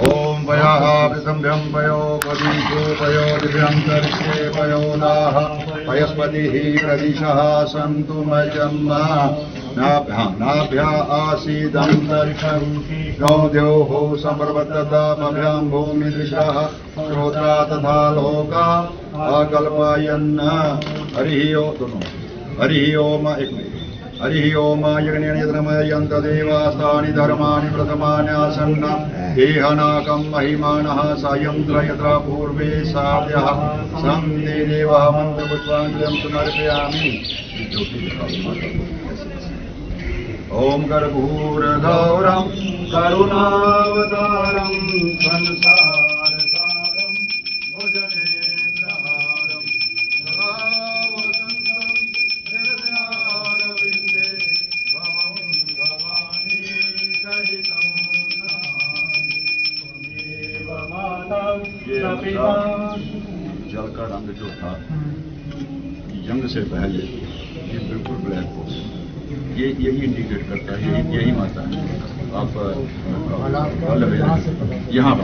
ओम वयावृतं व्यं वयो गवीषो वयो दिव्यंतरिक्षे वयो नाः वयस्पतिः प्रदिशः सन्तु मजन्मा नाभ्या आसीदन्तरिक्षं नो द्योः संवर्धतामभ्यां भूमिदृशः श्रोत्रा तथा लोका आकल्पयन् हरिः ओम हरिः ओम यज्ञेन यज्ञमयन्त देवास्तानि धर्माणि प्रथमान्यासन्न देहनाकं महिमानः सायं यत्र पूर्वे साध्यः सन्ति देवः मन्त्रपुष्पाञ्जलिं समर्पयामि। ओम कर्पूरगौरं करुणावतारं संसारसारं भुजगेन्द्रहारं सदा वसन्तं हृदयारविन्दे भवं भवानी सहितं नमामि। त्वमेव माता पिता। जल का रंग जो था जंग से पहले ये बिल्कुल ब्लैक हो गया। ये यही इंडिकेट करता है, यही माता है। आप यहाँ